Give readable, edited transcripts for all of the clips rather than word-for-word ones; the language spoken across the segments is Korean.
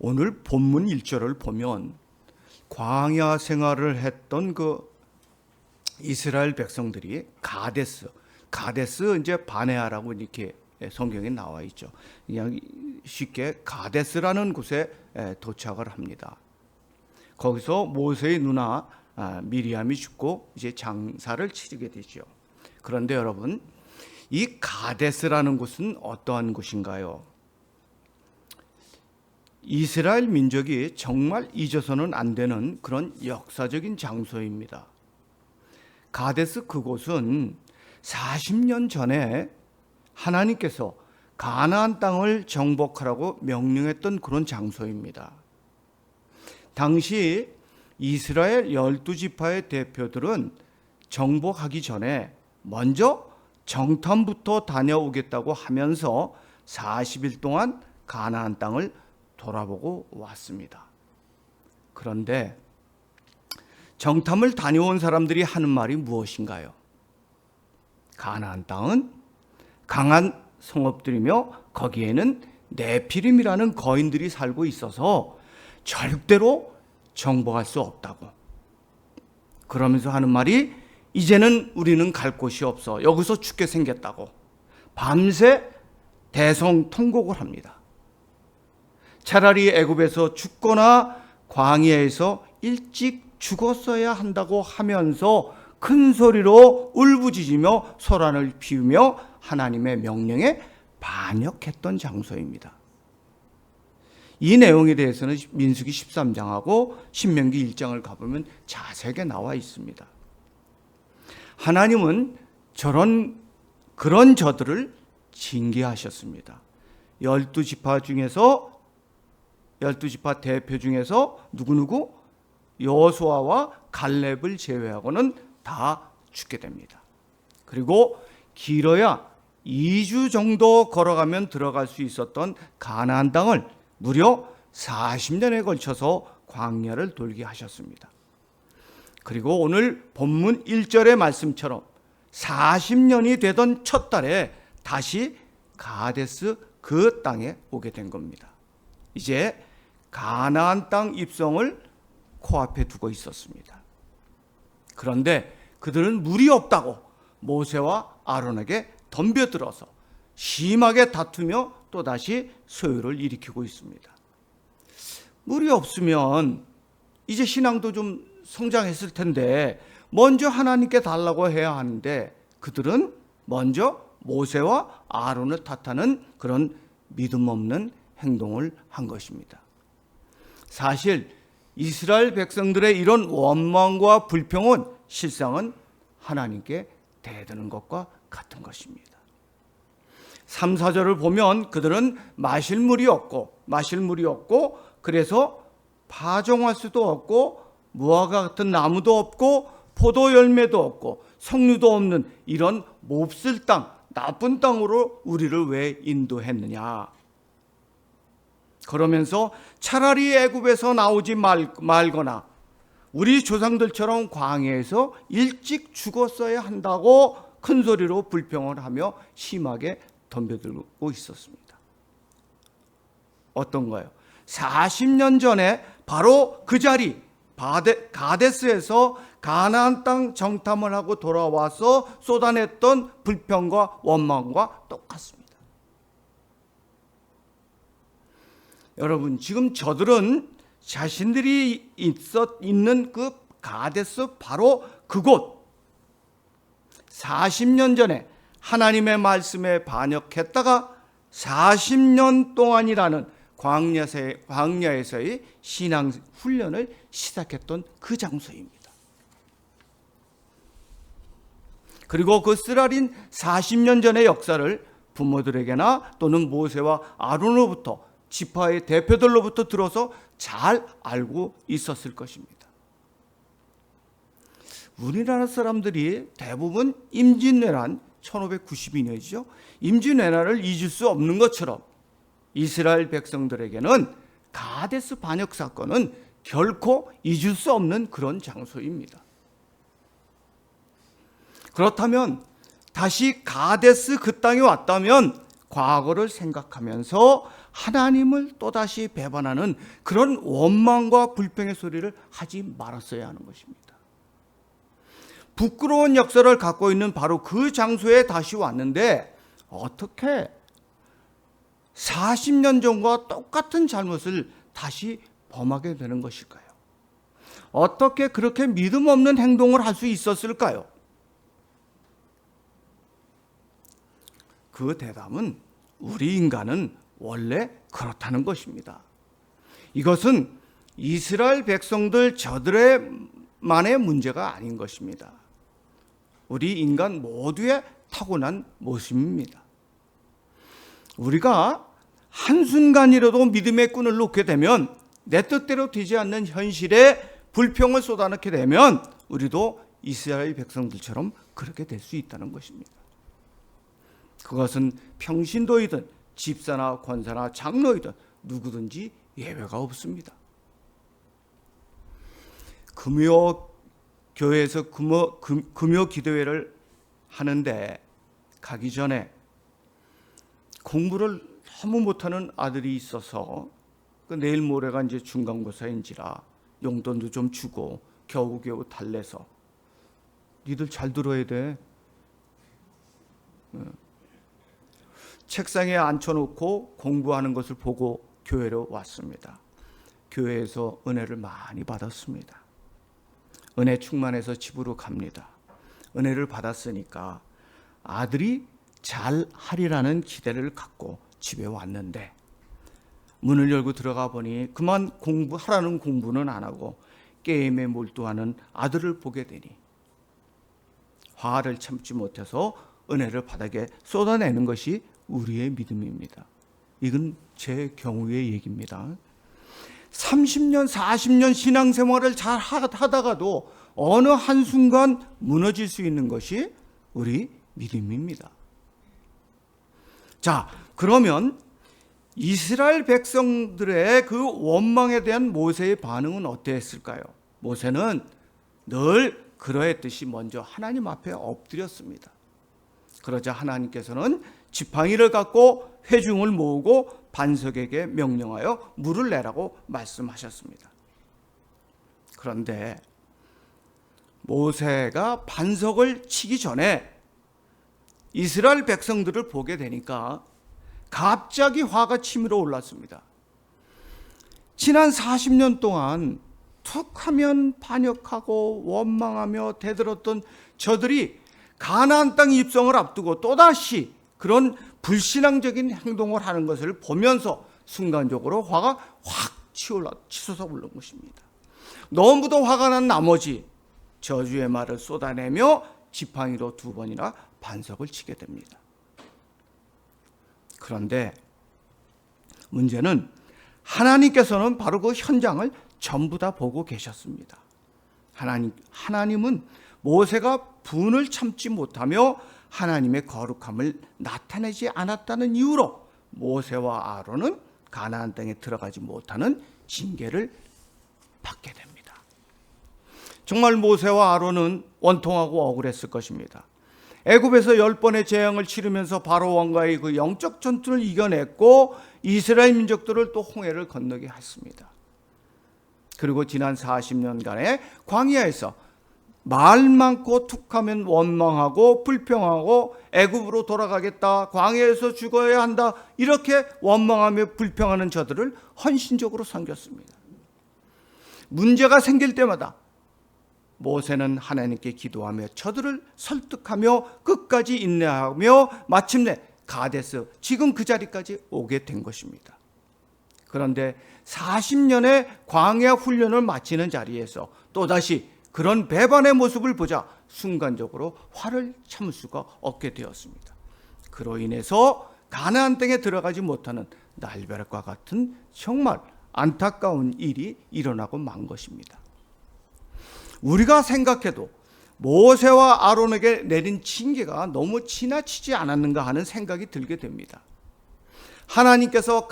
오늘 본문 1절을 보면 광야 생활을 했던 그 이스라엘 백성들이 가데스 이제 바네아라고 이렇게 성경에 나와 있죠. 그냥 쉽게 가데스라는 곳에 도착을 합니다. 거기서 모세의 누나 미리암이 죽고 이제 장사를 치르게 되죠. 그런데 여러분, 이 가데스라는 곳은 어떠한 곳인가요? 이스라엘 민족이 정말 잊어서는 안 되는 그런 역사적인 장소입니다. 가데스 그곳은 40년 전에 하나님께서 가나안 땅을 정복하라고 명령했던 그런 장소입니다. 당시 이스라엘 12지파의 대표들은 정복하기 전에 먼저 정탐부터 다녀오겠다고 하면서 40일 동안 가나안 땅을 돌아보고 왔습니다. 그런데 정탐을 다녀온 사람들이 하는 말이 무엇인가요? 가나안 땅은 강한 성읍들이며 거기에는 네피림이라는 거인들이 살고 있어서 절대로 정복할 수 없다고. 그러면서 하는 말이 이제는 우리는 갈 곳이 없어. 여기서 죽게 생겼다고. 밤새 대성통곡을 합니다. 차라리 애굽에서 죽거나 광야에서 일찍 죽었어야 한다고 하면서 큰 소리로 울부짖으며 소란을 피우며 하나님의 명령에 반역했던 장소입니다. 이 내용에 대해서는 민수기 13장하고 신명기 1장을 가보면 자세하게 나와 있습니다. 하나님은 그런 저들을 징계하셨습니다. 12지파 대표 중에서 누구누구 여호수아와 갈렙을 제외하고는 다 죽게 됩니다. 그리고 길어야 2주 정도 걸어가면 들어갈 수 있었던 가나안 땅을 무려 40년에 걸쳐서 광야를 돌게 하셨습니다. 그리고 오늘 본문 1절의 말씀처럼 40년이 되던 첫 달에 다시 가데스 그 땅에 오게 된 겁니다. 이제 가나안 땅 입성을 코앞에 두고 있었습니다. 그런데 그들은 물이 없다고 모세와 아론에게 덤벼들어서 심하게 다투며 또다시 소요를 일으키고 있습니다. 물이 없으면 이제 신앙도 좀 성장했을 텐데 먼저 하나님께 달라고 해야 하는데 그들은 먼저 모세와 아론을 탓하는 그런 믿음 없는 행동을 한 것입니다. 사실 이스라엘 백성들의 이런 원망과 불평은 실상은 하나님께 대드는 것과 같은 것입니다. 3, 4절을 보면 그들은 마실 물이 없고 그래서 파종할 수도 없고 무화과 같은 나무도 없고 포도 열매도 없고 석류도 없는 이런 몹쓸 땅, 나쁜 땅으로 우리를 왜 인도했느냐. 그러면서 차라리 애굽에서 나오지 말거나 우리 조상들처럼 광야에서 일찍 죽었어야 한다고 큰 소리로 불평을 하며 심하게 덤벼들고 있었습니다. 어떤가요? 40년 전에 바로 그 자리 가데스에서 가나안 땅 정탐을 하고 돌아와서 쏟아냈던 불평과 원망과 똑같습니다. 여러분, 지금 저들은 자신들이 있는 그 가데스 바로 그곳 40년 전에 하나님의 말씀에 반역했다가 40년 동안이라는 광야에서의 신앙 훈련을 시작했던 그 장소입니다. 그리고 그 쓰라린 40년 전의 역사를 부모들에게나 또는 모세와 아론으로부터 지파의 대표들로부터 들어서 잘 알고 있었을 것입니다. 우리나라 사람들이 대부분 임진왜란 1592년이죠. 임진왜란을 잊을 수 없는 것처럼 이스라엘 백성들에게는 가데스 반역 사건은 결코 잊을 수 없는 그런 장소입니다. 그렇다면 다시 가데스 그 땅에 왔다면 과거를 생각하면서 하나님을 또다시 배반하는 그런 원망과 불평의 소리를 하지 말았어야 하는 것입니다. 부끄러운 역사를 갖고 있는 바로 그 장소에 다시 왔는데 어떻게 40년 전과 똑같은 잘못을 다시 범하게 되는 것일까요? 어떻게 그렇게 믿음 없는 행동을 할 수 있었을까요? 그 대답은 우리 인간은 원래 그렇다는 것입니다. 이것은 이스라엘 백성들 저들만의 문제가 아닌 것입니다. 우리 인간 모두의 타고난 모습입니다. 우리가 한순간이라도 믿음의 끈을 놓게 되면 내 뜻대로 되지 않는 현실에 불평을 쏟아넣게 되면 우리도 이스라엘 백성들처럼 그렇게 될 수 있다는 것입니다. 그것은 평신도이든 집사나 권사나 장로이든 누구든지 예외가 없습니다. 금요 교회에서 금요 기도회를 하는데 가기 전에 공부를 너무 못하는 아들이 있어서 내일 모레가 이제 중간고사인지라 용돈도 좀 주고 겨우겨우 달래서 니들 잘 들어야 돼. 책상에 앉혀놓고 공부하는 것을 보고 교회로 왔습니다. 교회에서 은혜를 많이 받았습니다. 은혜 충만해서 집으로 갑니다. 은혜를 받았으니까 아들이 잘 하리라는 기대를 갖고 집에 왔는데 문을 열고 들어가 보니 그만 공부하라는 공부는 안 하고 게임에 몰두하는 아들을 보게 되니 화를 참지 못해서 은혜를 바닥에 쏟아내는 것이 우리의 믿음입니다. 이건 제 경우의 얘기입니다. 30년, 40년 신앙생활을 잘 하다가도 어느 한순간 무너질 수 있는 것이 우리 믿음입니다. 자, 그러면 이스라엘 백성들의 그 원망에 대한 모세의 반응은 어땠을까요? 모세는 늘 그러했듯이 먼저 하나님 앞에 엎드렸습니다. 그러자 하나님께서는 지팡이를 갖고 회중을 모으고 반석에게 명령하여 물을 내라고 말씀하셨습니다. 그런데 모세가 반석을 치기 전에 이스라엘 백성들을 보게 되니까 갑자기 화가 치밀어 올랐습니다. 지난 40년 동안 툭하면 반역하고 원망하며 대들었던 저들이 가나안 땅 입성을 앞두고 또다시 그런 불신앙적인 행동을 하는 것을 보면서 순간적으로 화가 확 치솟아 오른 것입니다. 너무도 화가 난 나머지 저주의 말을 쏟아내며 지팡이로 2번이나 반석을 치게 됩니다. 그런데 문제는 하나님께서는 바로 그 현장을 전부 다 보고 계셨습니다. 하나님은 모세가 분을 참지 못하며 하나님의 거룩함을 나타내지 않았다는 이유로 모세와 아론은 가나안 땅에 들어가지 못하는 징계를 받게 됩니다. 정말 모세와 아론은 원통하고 억울했을 것입니다. 애굽에서 10번의 재앙을 치르면서 바로 왕과의 그 영적 전투를 이겨냈고 이스라엘 민족들을 또 홍해를 건너게 했습니다. 그리고 지난 40년간의 광야에서 말 많고 툭하면 원망하고 불평하고 애굽으로 돌아가겠다, 광야에서 죽어야 한다, 이렇게 원망하며 불평하는 저들을 헌신적으로 섬겼습니다. 문제가 생길 때마다 모세는 하나님께 기도하며 저들을 설득하며 끝까지 인내하며 마침내 가데스, 지금 그 자리까지 오게 된 것입니다. 그런데 40년의 광야 훈련을 마치는 자리에서 또다시 그런 배반의 모습을 보자 순간적으로 화를 참을 수가 없게 되었습니다. 그로 인해서 가나안 땅에 들어가지 못하는 날벼락과 같은 정말 안타까운 일이 일어나고 만 것입니다. 우리가 생각해도 모세와 아론에게 내린 징계가 너무 지나치지 않았는가 하는 생각이 들게 됩니다. 하나님께서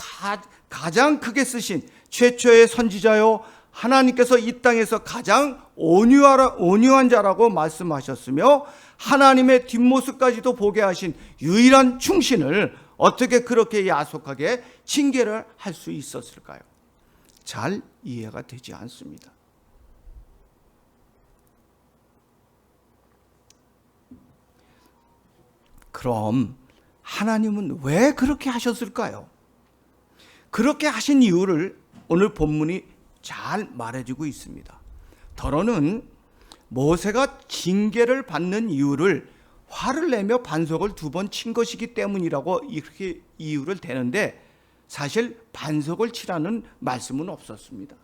가장 크게 쓰신 최초의 선지자요, 하나님께서 이 땅에서 가장 온유한 자라고 말씀하셨으며 하나님의 뒷모습까지도 보게 하신 유일한 충신을 어떻게 그렇게 야속하게 징계를 할 수 있었을까요? 잘 이해가 되지 않습니다. 그럼 하나님은 왜 그렇게 하셨을까요? 그렇게 하신 이유를 오늘 본문이 잘 말해주고 있습니다. 더러는 모세가 징계를 받는 이유를 화를 내며 반석을 2번 친 것이기 때문이라고 이렇게 이유를 대는데, 사실 반석을 치라는 말씀은 없었습니다.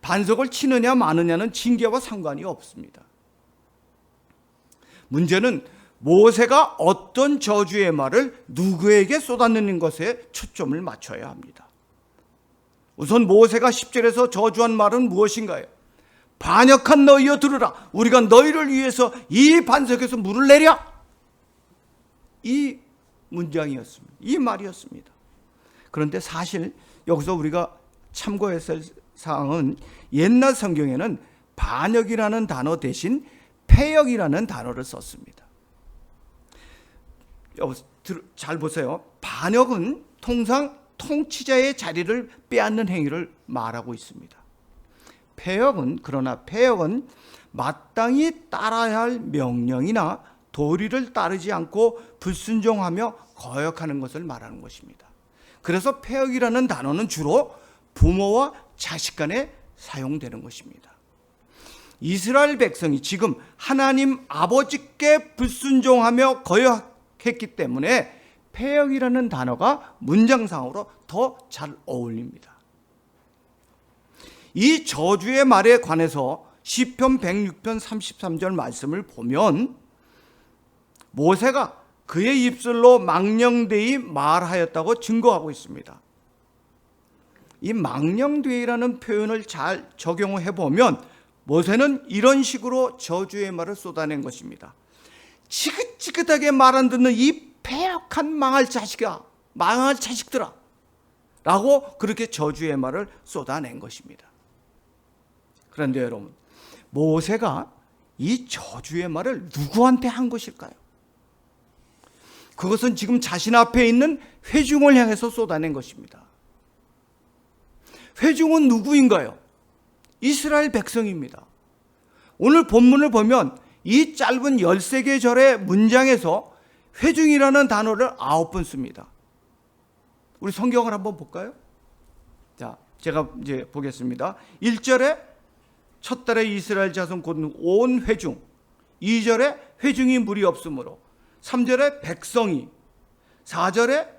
반석을 치느냐 마느냐는 징계와 상관이 없습니다. 문제는 모세가 어떤 저주의 말을 누구에게 쏟아내는 것에 초점을 맞춰야 합니다. 우선 모세가 10절에서 저주한 말은 무엇인가요? 반역한 너희여 들으라, 우리가 너희를 위해서 이 반석에서 물을 내랴. 이 문장이었습니다. 이 말이었습니다. 그런데 사실 여기서 우리가 참고했을 사항은 옛날 성경에는 반역이라는 단어 대신 패역이라는 단어를 썼습니다. 잘 보세요. 반역은 통상 통치자의 자리를 빼앗는 행위를 말하고 있습니다. 그러나 패역은 마땅히 따라야 할 명령이나 도리를 따르지 않고 불순종하며 거역하는 것을 말하는 것입니다. 그래서 패역이라는 단어는 주로 부모와 자식 간에 사용되는 것입니다. 이스라엘 백성이 지금 하나님 아버지께 불순종하며 거역했기 때문에 패역이라는 단어가 문장상으로 더 잘 어울립니다. 이 저주의 말에 관해서 시편 106편 33절 말씀을 보면 모세가 그의 입술로 망령되이 말하였다고 증거하고 있습니다. 이 망령되이라는 표현을 잘 적용해 보면 모세는 이런 식으로 저주의 말을 쏟아낸 것입니다. 지긋지긋하게 말 안 듣는 이 패역한 망할 자식아, 망할 자식들아 라고 그렇게 저주의 말을 쏟아낸 것입니다. 그런데 여러분, 모세가 이 저주의 말을 누구한테 한 것일까요? 그것은 지금 자신 앞에 있는 회중을 향해서 쏟아낸 것입니다. 회중은 누구인가요? 이스라엘 백성입니다. 오늘 본문을 보면 이 짧은 13개 절의 문장에서 회중이라는 단어를 9번 씁니다. 우리 성경을 한번 볼까요? 자, 제가 이제 보겠습니다. 1절에 첫 달에 이스라엘 자손 곧 온 회중, 2절에 회중이 무리 없으므로, 3절에 백성이, 4절에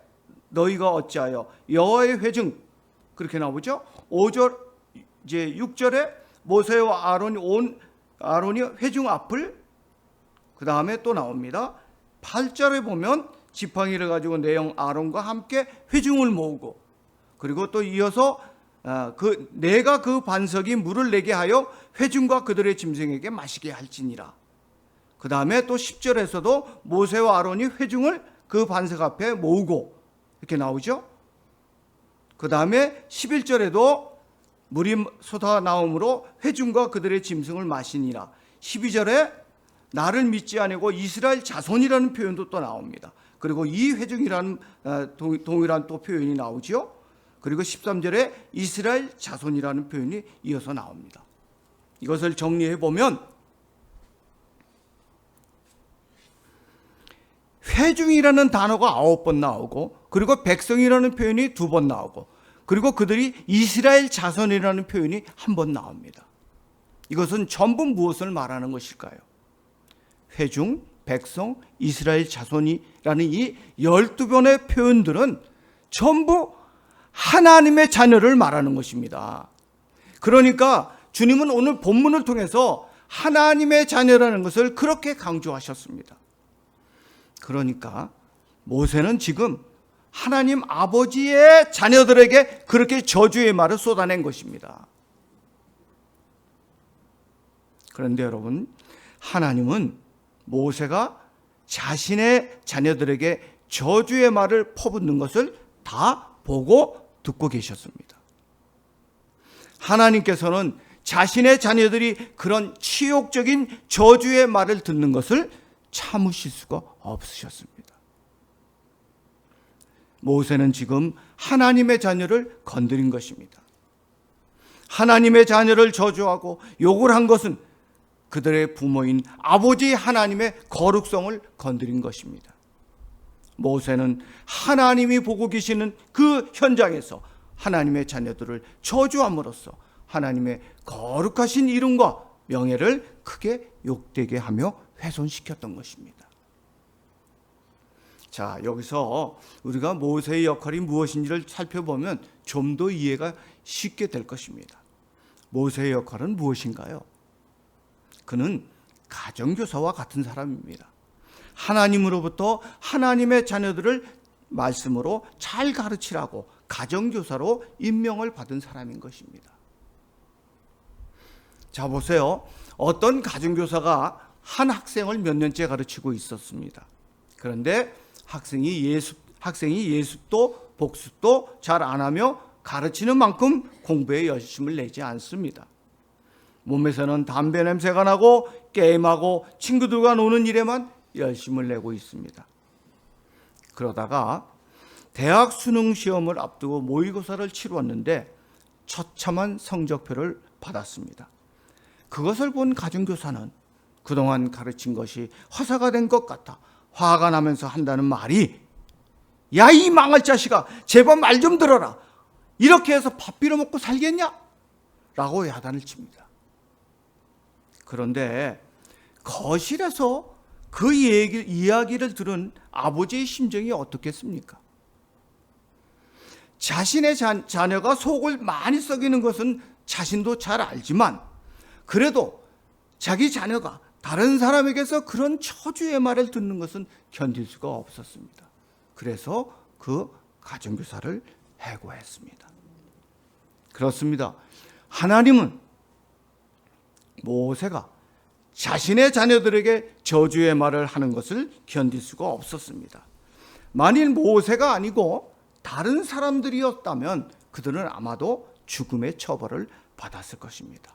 너희가 어찌하여 여호와의 회중, 그렇게 나오죠. 5절 이제 6절에 모세와 아론이 회중 앞을, 그 다음에 또 나옵니다. 8절에 보면 지팡이를 가지고 내형 아론과 함께 회중을 모으고, 그리고 또 이어서 내가 그 반석이 물을 내게 하여 회중과 그들의 짐승에게 마시게 할지니라. 그 다음에 또 10절에서도 모세와 아론이 회중을 그 반석 앞에 모으고, 이렇게 나오죠. 그 다음에 11절에도 물이 쏟아 나오므로 회중과 그들의 짐승을 마시니라. 12절에 나를 믿지 아니고 이스라엘 자손이라는 표현도 또 나옵니다. 그리고 이 회중이라는 동일한 또 표현이 나오죠. 그리고 13절에 이스라엘 자손이라는 표현이 이어서 나옵니다. 이것을 정리해 보면 회중이라는 단어가 9번 나오고, 그리고 백성이라는 표현이 2번 나오고, 그리고 그들이 이스라엘 자손이라는 표현이 1번 나옵니다. 이것은 전부 무엇을 말하는 것일까요? 회중, 백성, 이스라엘 자손이라는 이 12번의 표현들은 전부 하나님의 자녀를 말하는 것입니다. 그러니까 주님은 오늘 본문을 통해서 하나님의 자녀라는 것을 그렇게 강조하셨습니다. 그러니까 모세는 지금 하나님 아버지의 자녀들에게 그렇게 저주의 말을 쏟아낸 것입니다. 그런데 여러분, 하나님은 모세가 자신의 자녀들에게 저주의 말을 퍼붓는 것을 다 보고 듣고 계셨습니다. 하나님께서는 자신의 자녀들이 그런 치욕적인 저주의 말을 듣는 것을 참으실 수가 없으셨습니다. 모세는 지금 하나님의 자녀를 건드린 것입니다. 하나님의 자녀를 저주하고 욕을 한 것은 그들의 부모인 아버지 하나님의 거룩성을 건드린 것입니다. 모세는 하나님이 보고 계시는 그 현장에서 하나님의 자녀들을 저주함으로써 하나님의 거룩하신 이름과 명예를 크게 욕되게 하며 훼손시켰던 것입니다. 자, 여기서 우리가 모세의 역할이 무엇인지를 살펴보면 좀 더 이해가 쉽게 될 것입니다. 모세의 역할은 무엇인가요? 그는 가정교사와 같은 사람입니다. 하나님으로부터 하나님의 자녀들을 말씀으로 잘 가르치라고 가정교사로 임명을 받은 사람인 것입니다. 자, 보세요. 어떤 가정교사가 한 학생을 몇 년째 가르치고 있었습니다. 그런데 학생이 예습도 복습도 잘 안 하며 가르치는 만큼 공부에 열심을 내지 않습니다. 몸에서는 담배 냄새가 나고 게임하고 친구들과 노는 일에만 열심을 내고 있습니다. 그러다가 대학 수능 시험을 앞두고 모의고사를 치루었는데 처참한 성적표를 받았습니다. 그것을 본 가정교사는 그동안 가르친 것이 허사가 된 것 같아 화가 나면서 한다는 말이, 야, 이 망할 자식아, 제발 말 좀 들어라. 이렇게 해서 밥 빌어먹고 살겠냐? 라고 야단을 칩니다. 그런데 거실에서 그 이야기를 들은 아버지의 심정이 어떻겠습니까? 자신의 자녀가 속을 많이 썩이는 것은 자신도 잘 알지만 그래도 자기 자녀가 다른 사람에게서 그런 저주의 말을 듣는 것은 견딜 수가 없었습니다. 그래서 그 가정교사를 해고했습니다. 그렇습니다. 하나님은 모세가 자신의 자녀들에게 저주의 말을 하는 것을 견딜 수가 없었습니다. 만일 모세가 아니고 다른 사람들이었다면 그들은 아마도 죽음의 처벌을 받았을 것입니다.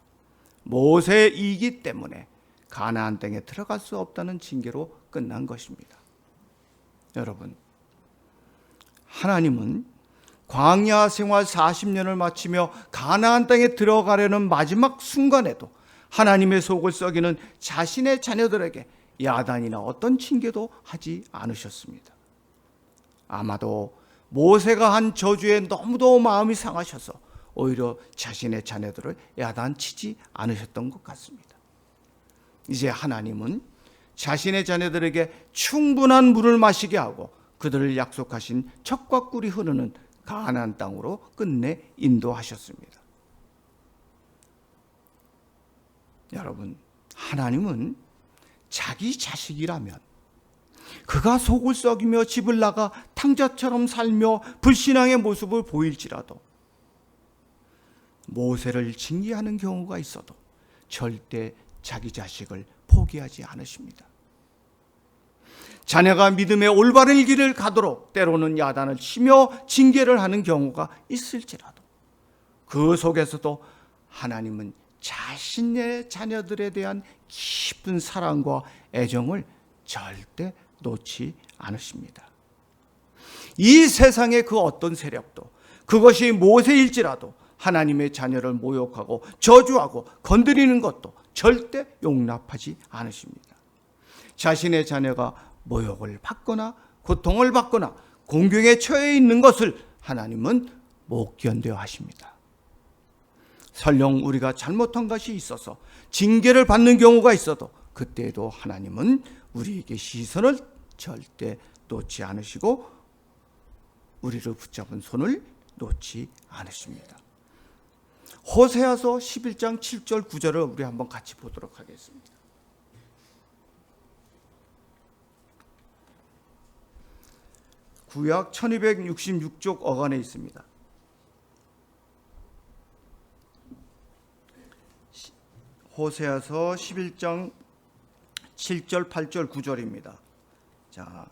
모세이기 때문에 가나안 땅에 들어갈 수 없다는 징계로 끝난 것입니다. 여러분, 하나님은 광야 생활 40년을 마치며 가나안 땅에 들어가려는 마지막 순간에도 하나님의 속을 썩이는 자신의 자녀들에게 야단이나 어떤 징계도 하지 않으셨습니다. 아마도 모세가 한 저주에 너무도 마음이 상하셔서 오히려 자신의 자녀들을 야단치지 않으셨던 것 같습니다. 이제 하나님은 자신의 자녀들에게 충분한 물을 마시게 하고 그들을 약속하신 젖과 꿀이 흐르는 가나안 땅으로 끝내 인도하셨습니다. 여러분, 하나님은 자기 자식이라면 그가 속을 썩이며 집을 나가 탕자처럼 살며 불신앙의 모습을 보일지라도 모세를 징계하는 경우가 있어도 절대 자기 자식을 포기하지 않으십니다. 자녀가 믿음의 올바른 길을 가도록 때로는 야단을 치며 징계를 하는 경우가 있을지라도 그 속에서도 하나님은 자신의 자녀들에 대한 깊은 사랑과 애정을 절대 놓지 않으십니다. 이 세상의 그 어떤 세력도 그것이 모세일지라도 하나님의 자녀를 모욕하고 저주하고 건드리는 것도 절대 용납하지 않으십니다. 자신의 자녀가 모욕을 받거나 고통을 받거나 공경에 처해 있는 것을 하나님은 못 견뎌 하십니다. 설령 우리가 잘못한 것이 있어서 징계를 받는 경우가 있어도 그때에도 하나님은 우리에게 시선을 절대 놓지 않으시고 우리를 붙잡은 손을 놓지 않으십니다. 호세아서 11장 7절 9절을 우리 한번 같이 보도록 하겠습니다. 구약 1266쪽 어간에 있습니다. 호세아서 11장 7절 8절 9절입니다. 자,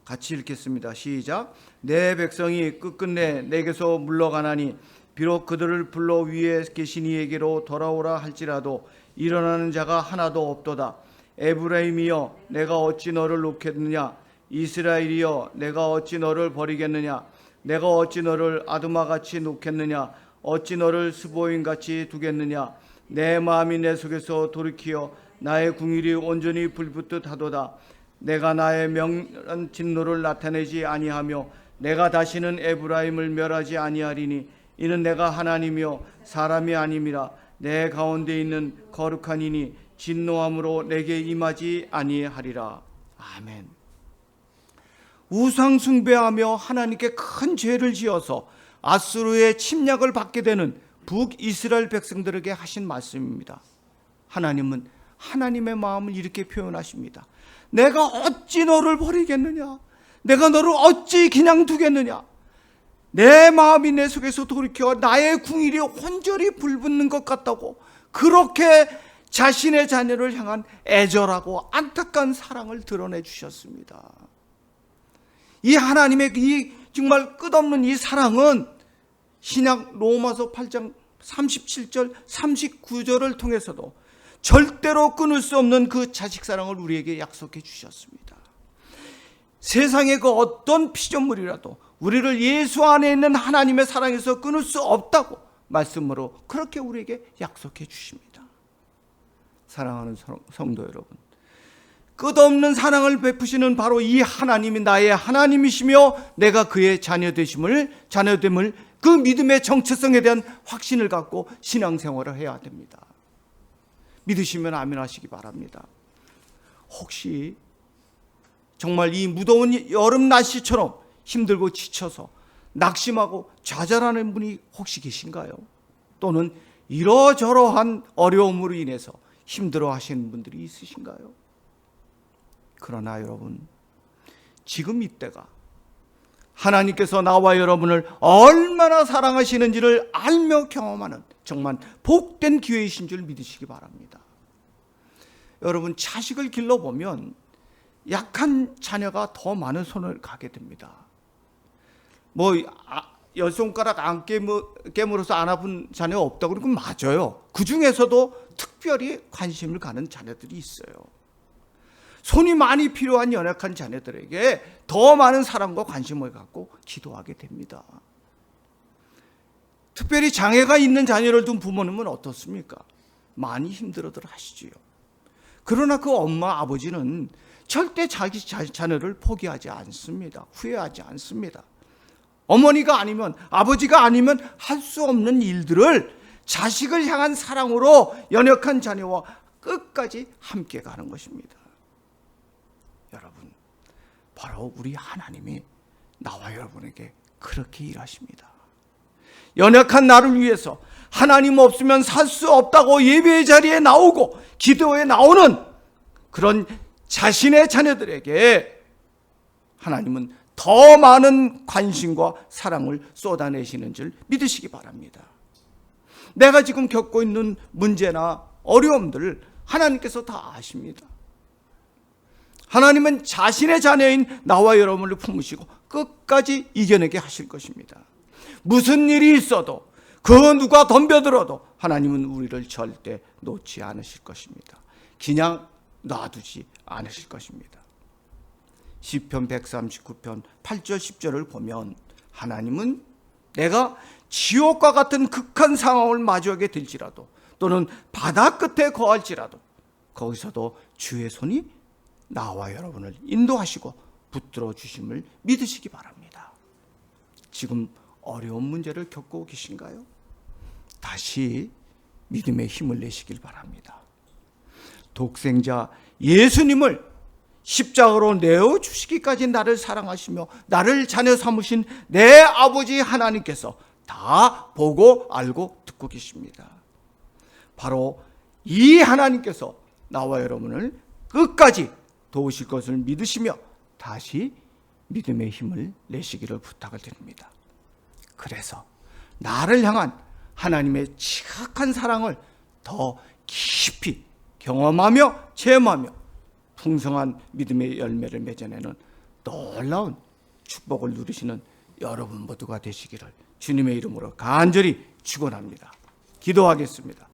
같이 읽겠습니다. 시작. 내 백성이 끝끝내 내게서 물러가나니 비록 그들을 불러 위에 계신 이에게로 돌아오라 할지라도 일어나는 자가 하나도 없도다. 에브라임이여, 내가 어찌 너를 놓겠느냐? 이스라엘이여 내가 어찌 너를 버리겠느냐? 내가 어찌 너를 아두마같이 놓겠느냐? 어찌 너를 스보임같이 두겠느냐? 내 마음이 내 속에서 돌이키어 나의 궁일이 온전히 불붙듯 하도다. 내가 나의 명한 진노를 나타내지 아니하며 내가 다시는 에브라임을 멸하지 아니하리니 이는 내가 하나님이요 사람이 아님이라. 내 가운데 있는 거룩한 이니 진노함으로 내게 임하지 아니하리라. 아멘. 우상 숭배하며 하나님께 큰 죄를 지어서 아수르의 침략을 받게 되는 북이스라엘 백성들에게 하신 말씀입니다. 하나님은 하나님의 마음을 이렇게 표현하십니다. 내가 어찌 너를 버리겠느냐? 내가 너를 어찌 그냥 두겠느냐? 내 마음이 내 속에서 돌이켜 나의 궁일이 온전히 불붙는 것 같다고 그렇게 자신의 자녀를 향한 애절하고 안타까운 사랑을 드러내 주셨습니다. 이 하나님의 이 정말 끝없는 이 사랑은 신약 로마서 8장 37절 39절을 통해서도 절대로 끊을 수 없는 그 자식 사랑을 우리에게 약속해 주셨습니다. 세상의 그 어떤 피조물이라도 우리를 예수 안에 있는 하나님의 사랑에서 끊을 수 없다고 말씀으로 그렇게 우리에게 약속해 주십니다. 사랑하는 성도 여러분, 끝없는 사랑을 베푸시는 바로 이 하나님이 나의 하나님이시며 내가 그의 자녀됨을 그 믿음의 정체성에 대한 확신을 갖고 신앙생활을 해야 됩니다. 믿으시면 아멘 하시기 바랍니다. 혹시 정말 이 무더운 여름 날씨처럼 힘들고 지쳐서 낙심하고 좌절하는 분이 혹시 계신가요? 또는 이러저러한 어려움으로 인해서 힘들어 하시는 분들이 있으신가요? 그러나 여러분, 지금 이때가 하나님께서 나와 여러분을 얼마나 사랑하시는지를 알며 경험하는 정말 복된 기회이신 줄 믿으시기 바랍니다. 여러분, 자식을 길러보면 약한 자녀가 더 많은 손을 가게 됩니다. 열 손가락 안 깨물어서 안 아픈 자녀가 없다고 그러면 맞아요. 그 중에서도 특별히 관심을 가는 자녀들이 있어요. 손이 많이 필요한 연약한 자녀들에게 더 많은 사랑과 관심을 갖고 기도하게 됩니다. 특별히 장애가 있는 자녀를 둔 부모님은 어떻습니까? 많이 힘들어들 하시지요. 그러나 그 엄마 아버지는 절대 자기 자녀를 포기하지 않습니다. 후회하지 않습니다. 어머니가 아니면 아버지가 아니면 할 수 없는 일들을 자식을 향한 사랑으로 연약한 자녀와 끝까지 함께 가는 것입니다. 여러분, 바로 우리 하나님이 나와 여러분에게 그렇게 일하십니다. 연약한 나를 위해서 하나님 없으면 살 수 없다고 예배의 자리에 나오고 기도에 나오는 그런 자신의 자녀들에게 하나님은 더 많은 관심과 사랑을 쏟아내시는 줄 믿으시기 바랍니다. 내가 지금 겪고 있는 문제나 어려움들을 하나님께서 다 아십니다. 하나님은 자신의 자녀인 나와 여러분을 품으시고 끝까지 이겨내게 하실 것입니다. 무슨 일이 있어도 그 누가 덤벼들어도 하나님은 우리를 절대 놓지 않으실 것입니다. 그냥 놔두지 않으실 것입니다. 시편 139편 8절 10절을 보면 하나님은 내가 지옥과 같은 극한 상황을 마주하게 될지라도 또는 바다 끝에 거할지라도 거기서도 주의 손이 나와 여러분을 인도하시고 붙들어 주심을 믿으시기 바랍니다. 지금 어려운 문제를 겪고 계신가요? 다시 믿음의 힘을 내시길 바랍니다. 독생자 예수님을 십자가로 내어주시기까지 나를 사랑하시며 나를 자녀 삼으신 내 아버지 하나님께서 다 보고 알고 듣고 계십니다. 바로 이 하나님께서 나와 여러분을 끝까지 도우실 것을 믿으시며 다시 믿음의 힘을 내시기를 부탁을 드립니다. 그래서 나를 향한 하나님의 지극한 사랑을 더 깊이 경험하며 체험하며 풍성한 믿음의 열매를 맺어내는 놀라운 축복을 누리시는 여러분 모두가 되시기를 주님의 이름으로 간절히 축원합니다. 기도하겠습니다.